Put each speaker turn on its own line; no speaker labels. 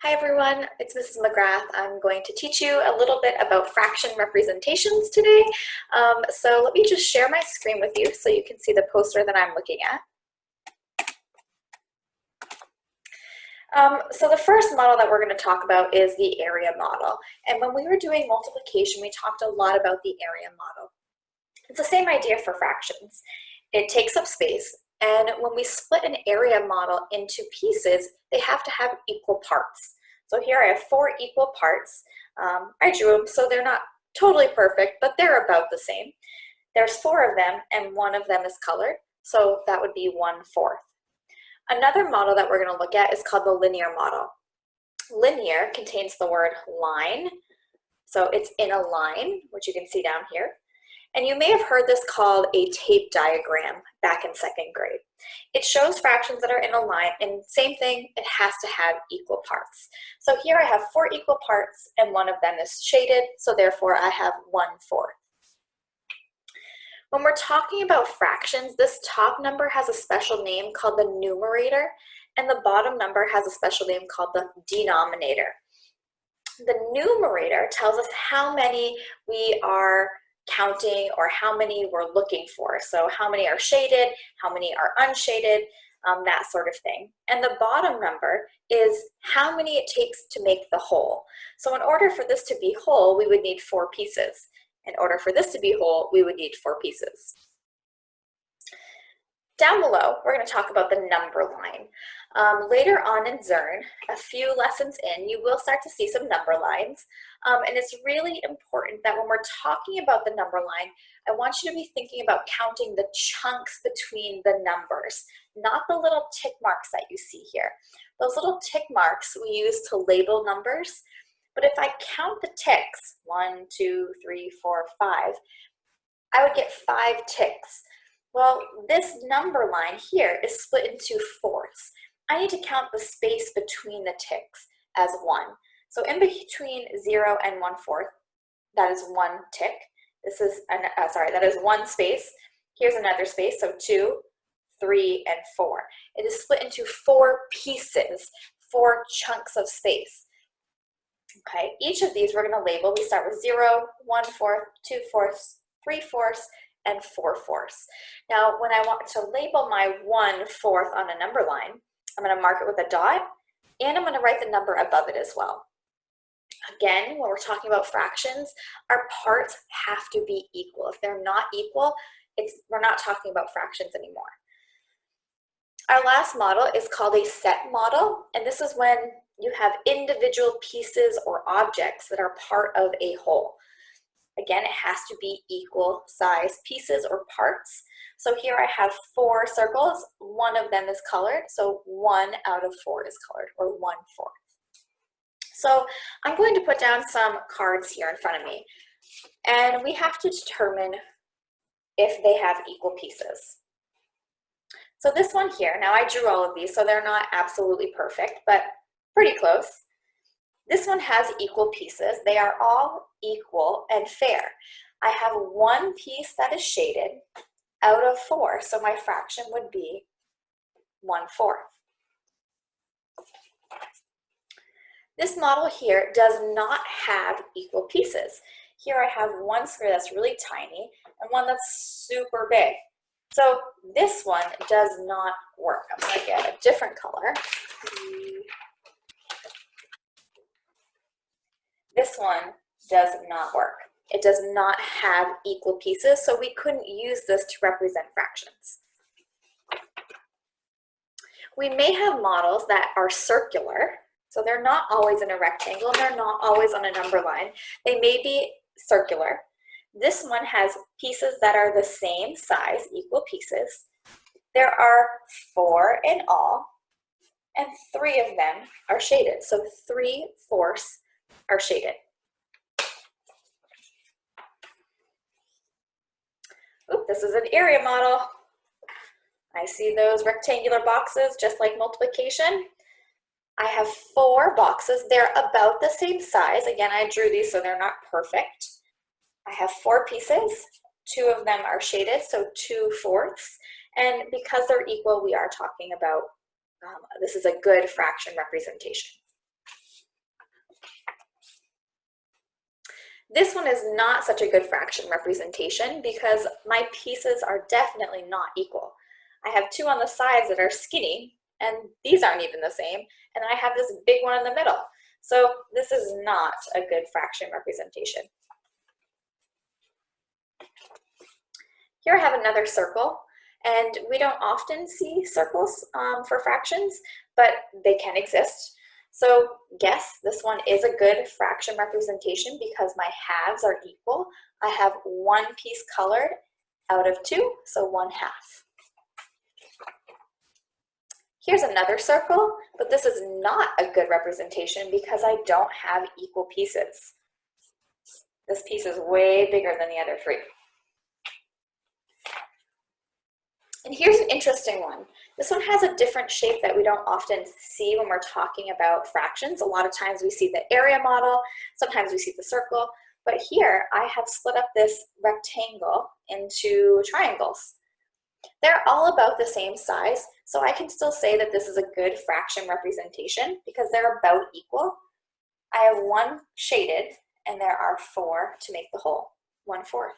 Hi everyone, it's Mrs. McGrath. I'm going to teach you a little bit about fraction representations today. So let me just share my screen with you so you can see the poster that I'm looking at. So the first model that we're going to talk about is the area model. And when we were doing multiplication, we talked a lot about the area model. It's the same idea for fractions. It takes up space, and when we split an area model into pieces, they have to have equal parts. So here I have 4 equal parts. I drew them, so they're not totally perfect, but they're about the same. There's 4 of them, and 1 of them is colored, so that would be 1/4. Another model that we're going to look at is called the linear model. Linear contains the word line, so it's in a line, which you can see down here. And you may have heard this called a tape diagram back in 2nd grade. It shows fractions that are in a line, and same thing, it has to have equal parts. So here I have 4 equal parts, and 1 of them is shaded, so therefore I have 1/4. When we're talking about fractions, this top number has a special name called the numerator, and the bottom number has a special name called the denominator. The numerator tells us how many we are counting or how many we're looking for. So how many are shaded, how many are unshaded, that sort of thing. And the bottom number is how many it takes to make the whole. So in order for this to be whole, we would need 4 pieces. In order for this to be whole, we would need 4 pieces. Down below, we're going to talk about the number line. Later on in Zern, a few lessons in, you will start to see some number lines. And it's really important that when we're talking about the number line, I want you to be thinking about counting the chunks between the numbers, not the little tick marks that you see here. Those little tick marks we use to label numbers. But if I count the ticks, 1, 2, 3, 4, 5, I would get 5 ticks. Well, this number line here is split into fourths. I need to count the space between the ticks as 1. So in between 0 and 1/4, that is 1 tick. This is, that is 1 space. Here's another space, so 2, 3, and 4. It is split into 4 pieces, 4 chunks of space. Okay, each of these we're going to label. We start with 0, 1/4, 2/4, 3/4, and 4/4. Now, when I want to label my 1/4 on a number line, I'm going to mark it with a dot, and I'm going to write the number above it as well. Again, when we're talking about fractions, our parts have to be equal. If they're not equal, we're not talking about fractions anymore. Our last model is called a set model, and this is when you have individual pieces or objects that are part of a whole. Again, it has to be equal size pieces or parts. So here I have 4 circles. 1 of them is colored, so 1 out of 4 is colored, or 1/4. So I'm going to put down some cards here in front of me, and we have to determine if they have equal pieces. So this one here, now I drew all of these, so they're not absolutely perfect, but pretty close. This one has equal pieces. They are all equal and fair. I have 1 piece that is shaded out of 4, so my fraction would be 1/4. This model here does not have equal pieces. Here I have 1 square that's really tiny and 1 that's super big. So this one does not work. I'm going to get a different color. This one does not work. It does not have equal pieces, so we couldn't use this to represent fractions. We may have models that are circular, so they're not always in a rectangle, and they're not always on a number line. They may be circular. This one has pieces that are the same size, equal pieces. There are 4 in all, and 3 of them are shaded, so 3/4 are shaded. Oop, this is an area model. I see those rectangular boxes just like multiplication. I have 4 boxes. They're about the same size. Again, I drew these so they're not perfect. I have 4 pieces. 2 of them are shaded, so 2/4. And because they're equal, we are talking about, this is a good fraction representation. This one is not such a good fraction representation because my pieces are definitely not equal. I have two on the sides that are skinny, and these aren't even the same, and I have this big one in the middle. So this is not a good fraction representation. Here I have another circle, and we don't often see circles for fractions, but they can exist. So yes, this one is a good fraction representation because my halves are equal. I have one piece colored out of two, so 1/2. Here's another circle, but this is not a good representation because I don't have equal pieces. This piece is way bigger than the other three. And here's an interesting one. This one has a different shape that we don't often see when we're talking about fractions. A lot of times we see the area model, sometimes we see the circle, but here I have split up this rectangle into triangles. They're all about the same size, so I can still say that this is a good fraction representation because they're about equal. I have one shaded, and there are 4 to make the whole, 1/4.